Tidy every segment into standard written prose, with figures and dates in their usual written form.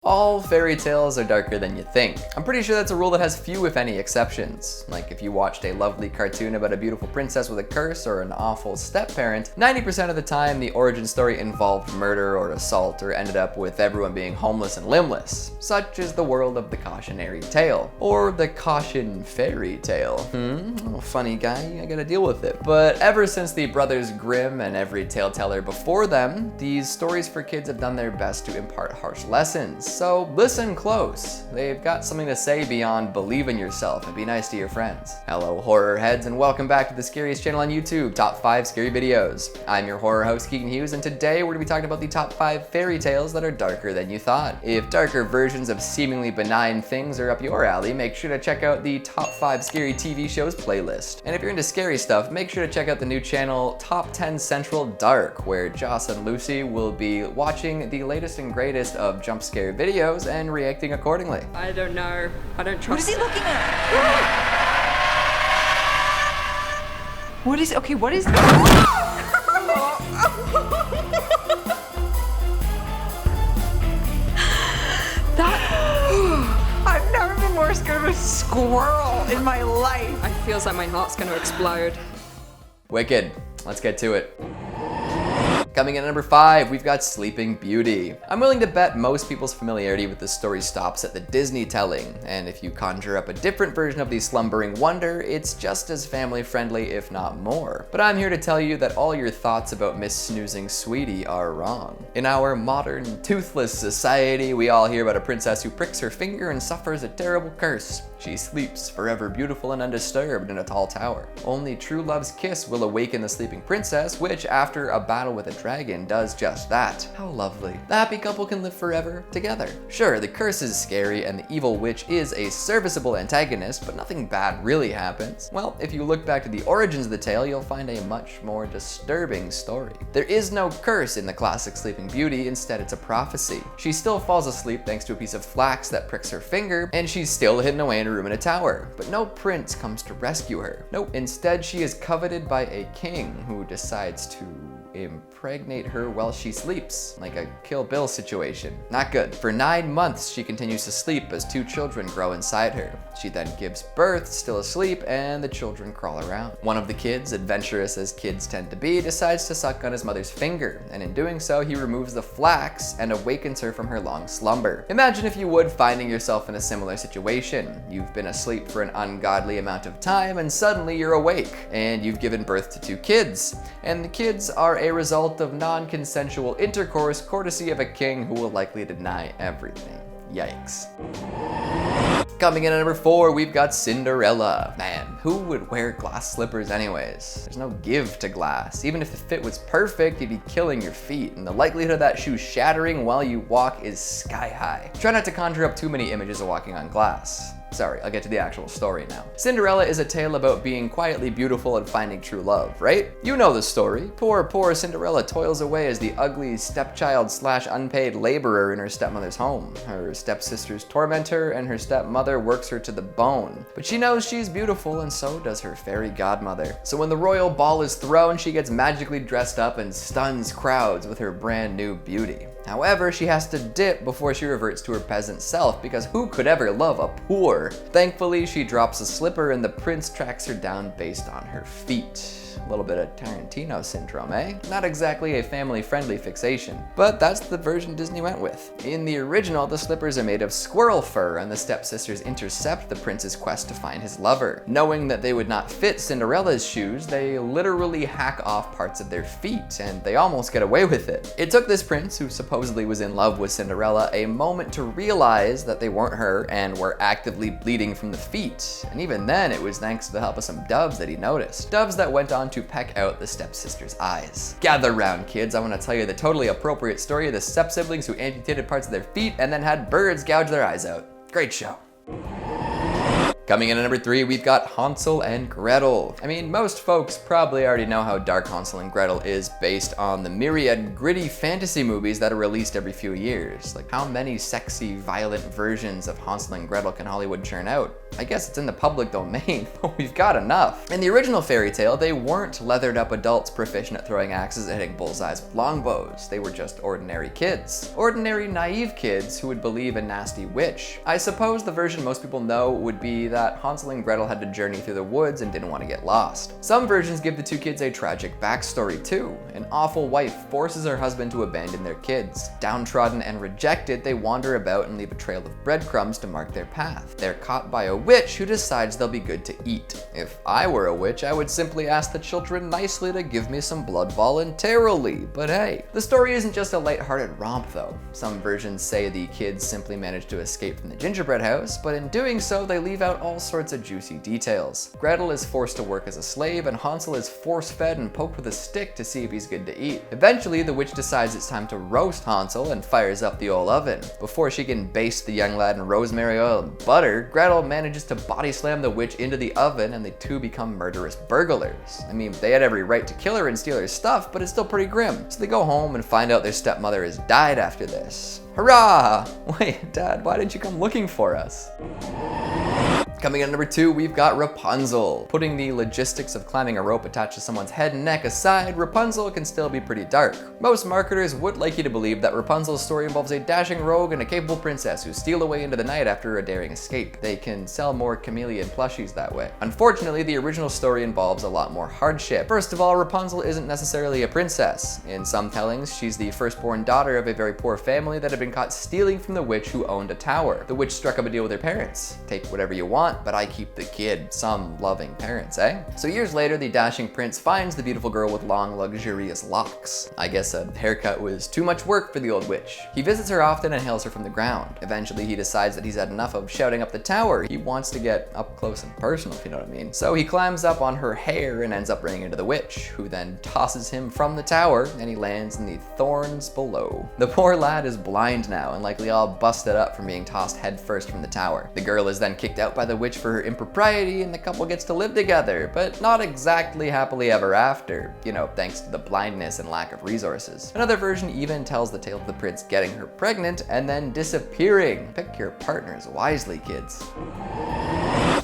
All fairy tales are darker than you think. I'm pretty sure that's a rule that has few if any exceptions. Like if you watched a lovely cartoon about a beautiful princess with a curse or an awful step-parent, 90% of the time the origin story involved murder or assault or ended up with everyone being homeless and limbless. Such is the world of the cautionary tale. Or the caution fairy tale. Oh, funny guy, I gotta deal with it. But ever since the Brothers Grimm and every tale teller before them, these stories for kids have done their best to impart harsh lessons. So listen close. They've got something to say beyond believe in yourself and be nice to your friends. Hello horror heads and welcome back to the scariest channel on YouTube, Top 5 Scary Videos. I'm your horror host Keegan Hughes, and today we're going to be talking about the top 5 fairy tales that are darker than you thought. If darker versions of seemingly benign things are up your alley, make sure to check out the top 5 scary TV shows playlist. And if you're into scary stuff, make sure to check out the new channel Top 10 Central Dark, where Joss and Lucy will be watching the latest and greatest of jump scare videos and reacting accordingly. I don't know. I don't trust. What is he looking at? What is, okay, what is I've never been more scared of a squirrel in my life. It feels like my heart's gonna explode. Wicked. Let's get to it. Coming in at number 5, we've got Sleeping Beauty. I'm willing to bet most people's familiarity with this story stops at the Disney telling, and if you conjure up a different version of the slumbering wonder, it's just as family friendly, if not more. But I'm here to tell you that all your thoughts about Miss Snoozing Sweetie are wrong. In our modern, toothless society, we all hear about a princess who pricks her finger and suffers a terrible curse. She sleeps, forever beautiful and undisturbed, in a tall tower. Only true love's kiss will awaken the sleeping princess, which, after a battle with a dragon, does just that. How lovely. The happy couple can live forever together. Sure, the curse is scary and the evil witch is a serviceable antagonist, but nothing bad really happens. Well, if you look back to the origins of the tale, you'll find a much more disturbing story. There is no curse in the classic Sleeping Beauty, instead it's a prophecy. She still falls asleep thanks to a piece of flax that pricks her finger, and she's still hidden away in a room in a tower. But no prince comes to rescue her. Nope, instead she is coveted by a king who decides to impregnate her while she sleeps, like a Kill Bill situation. Not good. For 9 months, she continues to sleep as 2 children grow inside her. She then gives birth, still asleep, and the children crawl around. One of the kids, adventurous as kids tend to be, decides to suck on his mother's finger, and in doing so, he removes the flax and awakens her from her long slumber. Imagine, if you would, finding yourself in a similar situation. You've been asleep for an ungodly amount of time, and suddenly you're awake, and you've given birth to 2 kids. And the kids are a result of non-consensual intercourse courtesy of a king who will likely deny everything. Yikes. Coming in at number 4, we've got Cinderella. Man, who would wear glass slippers anyways? There's no give to glass. Even if the fit was perfect, you'd be killing your feet, and the likelihood of that shoe shattering while you walk is sky high. Try not to conjure up too many images of walking on glass. Sorry, I'll get to the actual story now. Cinderella is a tale about being quietly beautiful and finding true love, right? You know the story. Poor Cinderella toils away as the ugly stepchild / unpaid laborer in her stepmother's home. Her stepsisters torment her, and her stepmother works her to the bone. But she knows she's beautiful, and so does her fairy godmother. So when the royal ball is thrown, she gets magically dressed up and stuns crowds with her brand new beauty. However, she has to dip before she reverts to her peasant self, because who could ever love a poor? Thankfully, she drops a slipper and the prince tracks her down based on her feet. A little bit of Tarantino syndrome, eh? Not exactly a family-friendly fixation, but that's the version Disney went with. In the original, the slippers are made of squirrel fur, and the stepsisters intercept the prince's quest to find his lover. Knowing that they would not fit Cinderella's shoes, they literally hack off parts of their feet, and they almost get away with it. It took this prince, who supposedly was in love with Cinderella, a moment to realize that they weren't her and were actively bleeding from the feet. And even then, it was thanks to the help of some doves that he noticed. Doves that went on to peck out the stepsister's eyes. Gather round, kids. I want to tell you the totally appropriate story of the step-siblings who amputated parts of their feet and then had birds gouge their eyes out. Great show. Coming in at number 3, we've got Hansel and Gretel. I mean, most folks probably already know how dark Hansel and Gretel is based on the myriad gritty fantasy movies that are released every few years. Like, how many sexy, violent versions of Hansel and Gretel can Hollywood churn out? I guess it's in the public domain, but we've got enough. In the original fairy tale, they weren't leathered up adults proficient at throwing axes and hitting bullseyes with longbows. They were just ordinary kids. Ordinary, naive kids who would believe a nasty witch. I suppose the version most people know would be that Hansel and Gretel had to journey through the woods and didn't want to get lost. Some versions give the two kids a tragic backstory too. An awful wife forces her husband to abandon their kids. Downtrodden and rejected, they wander about and leave a trail of breadcrumbs to mark their path. They're caught by a witch who decides they'll be good to eat. If I were a witch, I would simply ask the children nicely to give me some blood voluntarily, but hey. The story isn't just a lighthearted romp though. Some versions say the kids simply manage to escape from the gingerbread house, but in doing so, they leave out all sorts of juicy details. Gretel is forced to work as a slave, and Hansel is force-fed and poked with a stick to see if he's good to eat. Eventually, the witch decides it's time to roast Hansel and fires up the old oven. Before she can baste the young lad in rosemary oil and butter, Gretel manages to body slam the witch into the oven, and the two become murderous burglars. I mean, they had every right to kill her and steal her stuff, but it's still pretty grim. So they go home and find out their stepmother has died after this. Hurrah! Wait, Dad, why didn't you come looking for us? Coming in at number 2, we've got Rapunzel. Putting the logistics of climbing a rope attached to someone's head and neck aside, Rapunzel can still be pretty dark. Most marketers would like you to believe that Rapunzel's story involves a dashing rogue and a capable princess who steal away into the night after a daring escape. They can sell more chameleon plushies that way. Unfortunately, the original story involves a lot more hardship. First of all, Rapunzel isn't necessarily a princess. In some tellings, she's the firstborn daughter of a very poor family that had been caught stealing from the witch who owned a tower. The witch struck up a deal with her parents. Take whatever you want, but I keep the kid. Some loving parents, eh? So years later, the dashing prince finds the beautiful girl with long, luxurious locks. I guess a haircut was too much work for the old witch. He visits her often and hails her from the ground. Eventually, he decides that he's had enough of shouting up the tower. He wants to get up close and personal, if you know what I mean. So he climbs up on her hair and ends up running into the witch, who then tosses him from the tower, and he lands in the thorns below. The poor lad is blind now and likely all busted up from being tossed headfirst from the tower. The girl is then kicked out by the witch for her impropriety, and the couple gets to live together, but not exactly happily ever after, you know, thanks to the blindness and lack of resources. Another version even tells the tale of the prince getting her pregnant and then disappearing. Pick your partners wisely, kids.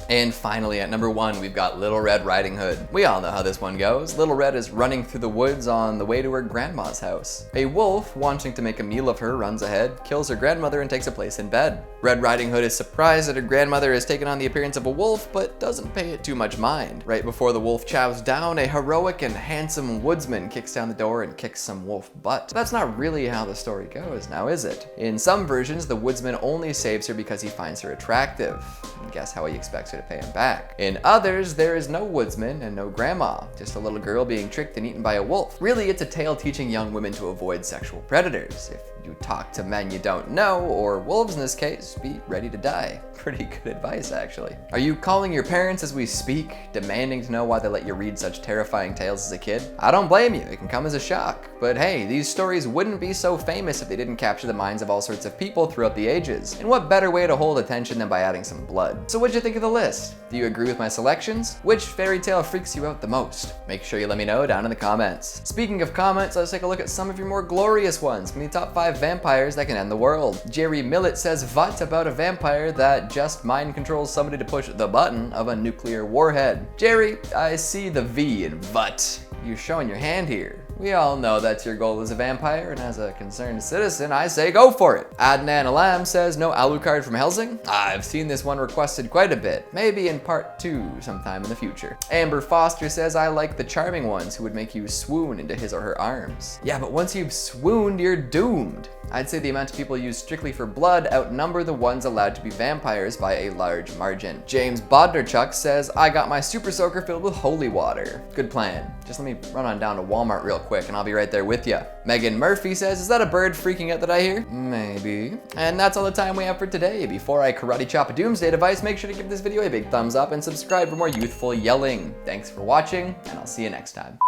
And finally, at number 1, we've got Little Red Riding Hood. We all know how this one goes. Little Red is running through the woods on the way to her grandma's house. A wolf, wanting to make a meal of her, runs ahead, kills her grandmother, and takes a place in bed. Red Riding Hood is surprised that her grandmother has taken on the appearance of a wolf, but doesn't pay it too much mind. Right before the wolf chows down, a heroic and handsome woodsman kicks down the door and kicks some wolf butt. That's not really how the story goes, now is it? In some versions, the woodsman only saves her because he finds her attractive. Guess how he expects her to pay him back. In others, there is no woodsman and no grandma, just a little girl being tricked and eaten by a wolf. Really, it's a tale teaching young women to avoid sexual predators. If you talk to men you don't know, or wolves in this case, be ready to die. Pretty good advice, actually. Are you calling your parents as we speak, demanding to know why they let you read such terrifying tales as a kid? I don't blame you, it can come as a shock. But hey, these stories wouldn't be so famous if they didn't capture the minds of all sorts of people throughout the ages. And what better way to hold attention than by adding some blood? So what'd you think of the list? Do you agree with my selections? Which fairy tale freaks you out the most? Make sure you let me know down in the comments. Speaking of comments, let's take a look at some of your more glorious ones from the top 5 vampires that can end the world. Jerry Millet says, "What about a vampire that just mind controls somebody to push the button of a nuclear warhead?" Jerry, I see the V in "but." You're showing your hand here. We all know that's your goal as a vampire, and as a concerned citizen, I say go for it. Adnan Alam says, "No Alucard from Helsing?" I've seen this one requested quite a bit, maybe in part 2 sometime in the future. Amber Foster says, "I like the charming ones who would make you swoon into his or her arms." Yeah, but once you've swooned, you're doomed. I'd say the amount of people used strictly for blood outnumber the ones allowed to be vampires by a large margin. James Bodnerchuk says, "I got my super soaker filled with holy water." Good plan. Just let me run on down to Walmart real quick and I'll be right there with ya. Megan Murphy says, "Is that a bird freaking out that I hear?" Maybe. And that's all the time we have for today. Before I karate chop a doomsday device, make sure to give this video a big thumbs up and subscribe for more youthful yelling. Thanks for watching, and I'll see you next time.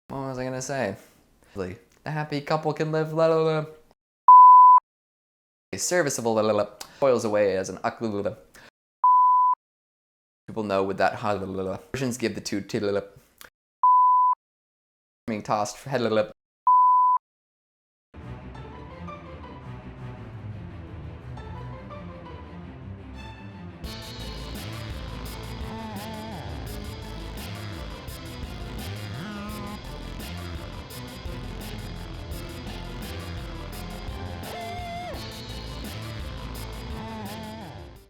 What was I gonna say? A happy couple can live a serviceable boils away as an people know with that versions give the two being tossed head